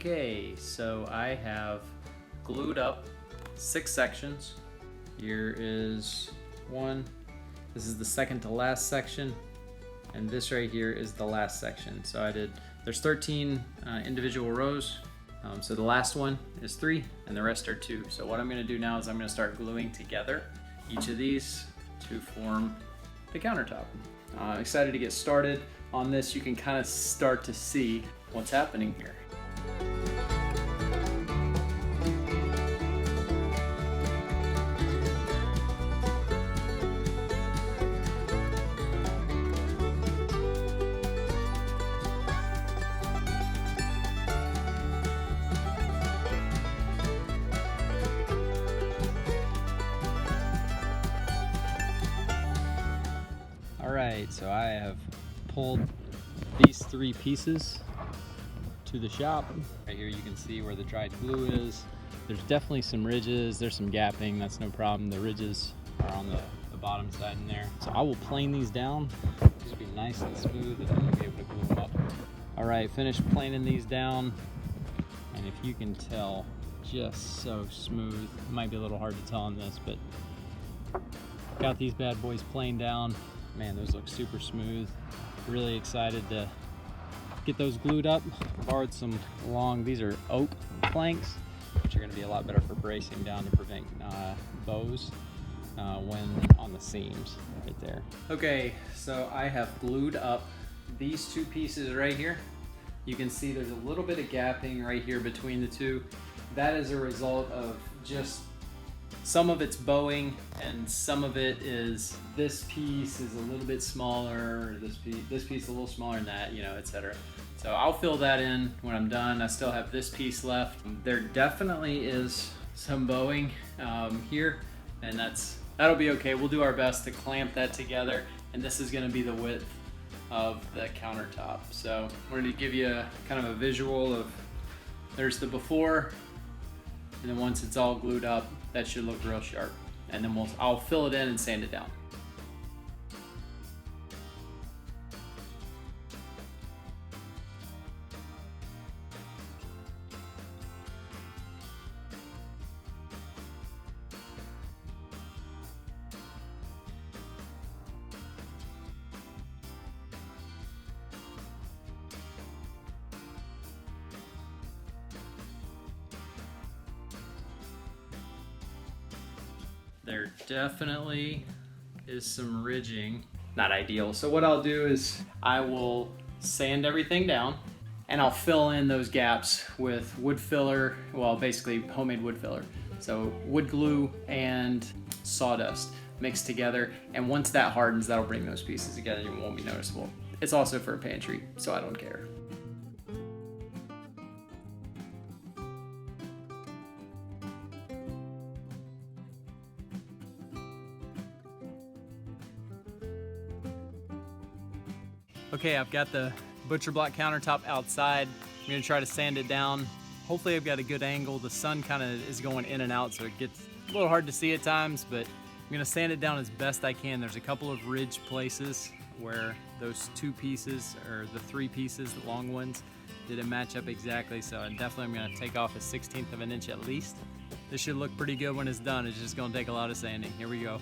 Okay, so I have glued up 6 sections. Here is one. This is the second to last section, and this right here is the last section. So there's 13 individual rows. So the last one is 3 and the rest are 2. So what I'm gonna do now is I'm gonna start gluing together each of these to form the countertop. I'm excited to get started on this. You can kind of start to see what's happening here. Alright, so I have pulled these 3 pieces to the shop. Right here you can see where the dried glue is. There's definitely some ridges, there's some gapping, that's no problem. The ridges are on the bottom side in there. So I will plane these down. These will be nice and smooth and then we'll be able to glue them up. Alright, finished planing these down. And if you can tell, just so smooth. It might be a little hard to tell on this, but got these bad boys planed down. Man, those look super smooth. Really excited to get those glued up. Borrowed some these are oak planks, which are gonna be a lot better for bracing down to prevent bows when on the seams right there. Okay, so I have glued up these 2 pieces right here. You can see there's a little bit of gapping right here between the 2. That is a result of just some of it's bowing and some of it is this piece is a little bit smaller, this piece a little smaller than that, etc. So I'll fill that in when I'm done. I still have this piece left. There definitely is some bowing here, and that'll be okay. We'll do our best to clamp that together, and this is gonna be the width of the countertop. So we're gonna give you kind of a visual of, there's the before, and then once it's all glued up, that should look real sharp. And then I'll fill it in and sand it down. There definitely is some ridging. Not ideal. So what I'll do is I will sand everything down and I'll fill in those gaps with wood filler, well, basically homemade wood filler. So wood glue and sawdust mixed together. And once that hardens, that'll bring those pieces together and it won't be noticeable. It's also for a pantry, so I don't care. Okay, I've got the butcher block countertop outside. I'm gonna try to sand it down. Hopefully I've got a good angle. The sun kind of is going in and out, so it gets a little hard to see at times, but I'm gonna sand it down as best I can. There's a couple of ridge places where those 2 pieces, or the 3 pieces, the long ones, didn't match up exactly, so I'm gonna take off a 1/16 of an inch at least. This should look pretty good when it's done. It's just gonna take a lot of sanding. Here we go.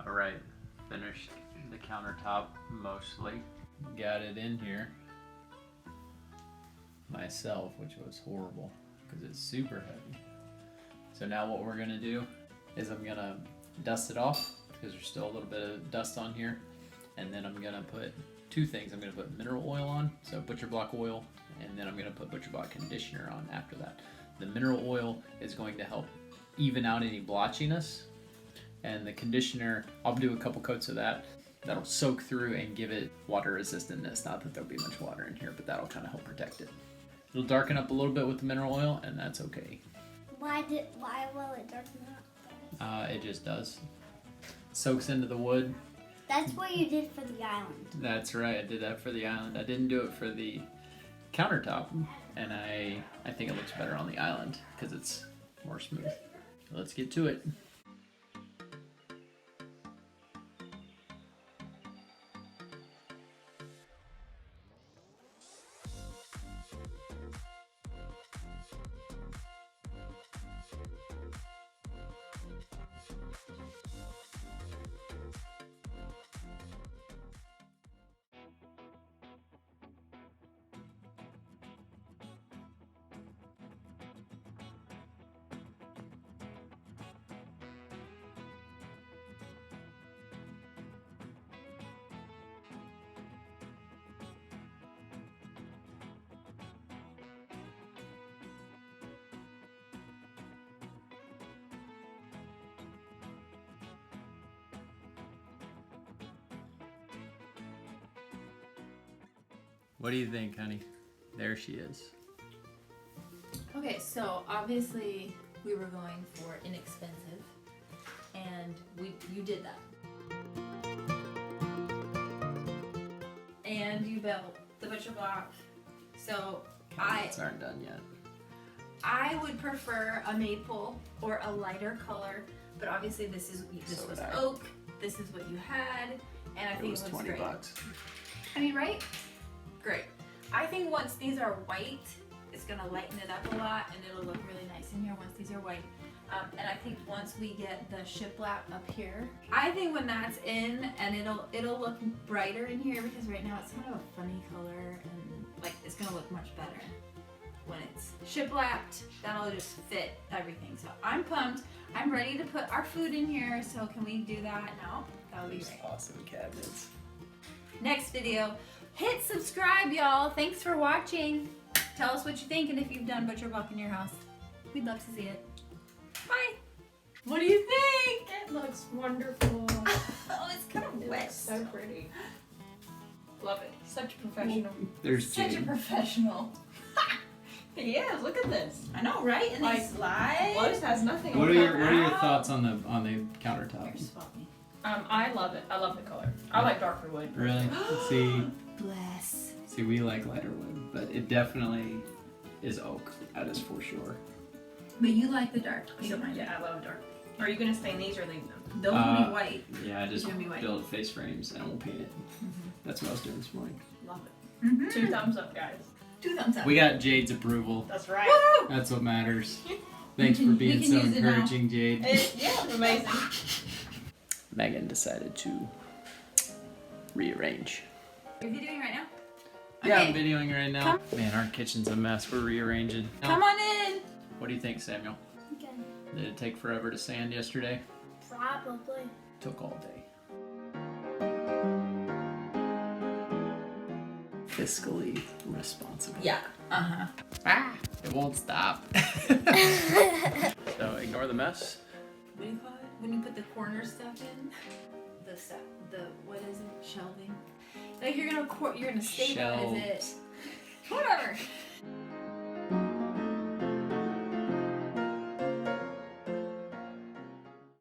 All right, finished the countertop mostly. Got it in here myself, which was horrible because it's super heavy. So now what we're gonna do is I'm gonna dust it off because there's still a little bit of dust on here. And then I'm gonna put two things. I'm gonna put mineral oil on, so Butcher Block oil, and then I'm gonna put Butcher Block conditioner on after that. The mineral oil is going to help even out any blotchiness, and the conditioner, I'll do a couple coats of that. That'll soak through and give it water resistantness. Not that there'll be much water in here, but that'll kind of help protect it. It'll darken up a little bit with the mineral oil, and that's okay. Why will it darken up? It just does. Soaks into the wood. That's what you did for the island. That's right, I did that for the island. I didn't do it for the countertop, and I think it looks better on the island because it's more smooth. Let's get to it. What do you think, honey? There she is. Okay, so obviously we were going for inexpensive, and you did that. And you built the Butcher Block. So Cabinets aren't done yet. I would prefer a maple or a lighter color, but obviously this was oak. This is what you had, and I think it looks $20. great. I mean, right? Great. I think once these are white, it's gonna lighten it up a lot, and it'll look really nice in here once these are white. And I think once we get the shiplap up here, I think when that's in, and it'll look brighter in here because right now it's kind of a funny color, and like it's gonna look much better when it's shiplapped. That'll just fit everything. So I'm pumped. I'm ready to put our food in here. So can we do that now? That would be great. Awesome cabinets. Next video. Hit subscribe, y'all. Thanks for watching. Tell us what you think and if you've done Butcher Block in your house. We'd love to see it. Bye. What do you think? It looks wonderful. Oh, it's kind of wet. So pretty. Love it. Such a professional. There's Such a Jade. professional. He is. Look at this. I know, right? And they Like, slide. Lotus has nothing. What on are your top. thoughts on the countertop? Here, swap me. I love it. I love the color. I like darker wood. Really? See, Bless. we like lighter wood, but it definitely is oak. That is for sure. But you like the dark. You don't mind it. Yeah, I love dark. Are you gonna stain these or leave them? Those will be white. Yeah, I just It's gonna be white. build face frames and we'll paint it. That's what I was doing this morning. Love it. 2 thumbs up, guys. 2 thumbs up. We got Jade's approval. That's right. Woo! That's what matters. Thanks for We being can so use it now. encouraging, Jade. Yeah, amazing. Megan decided to rearrange. Are you doing right now? Yeah, Okay. I'm videoing right now. Man, our kitchen's a mess. We're rearranging. Come on in. What do you think, Samuel? Okay. Did it take forever to sand yesterday? Probably. Took all day. Fiscally responsible. Yeah. Uh-huh. Ah, it won't stop. So ignore the mess. What do you call it? When you put the corner stuff in? What is it? Shelving. Like you're gonna stable it. Whatever.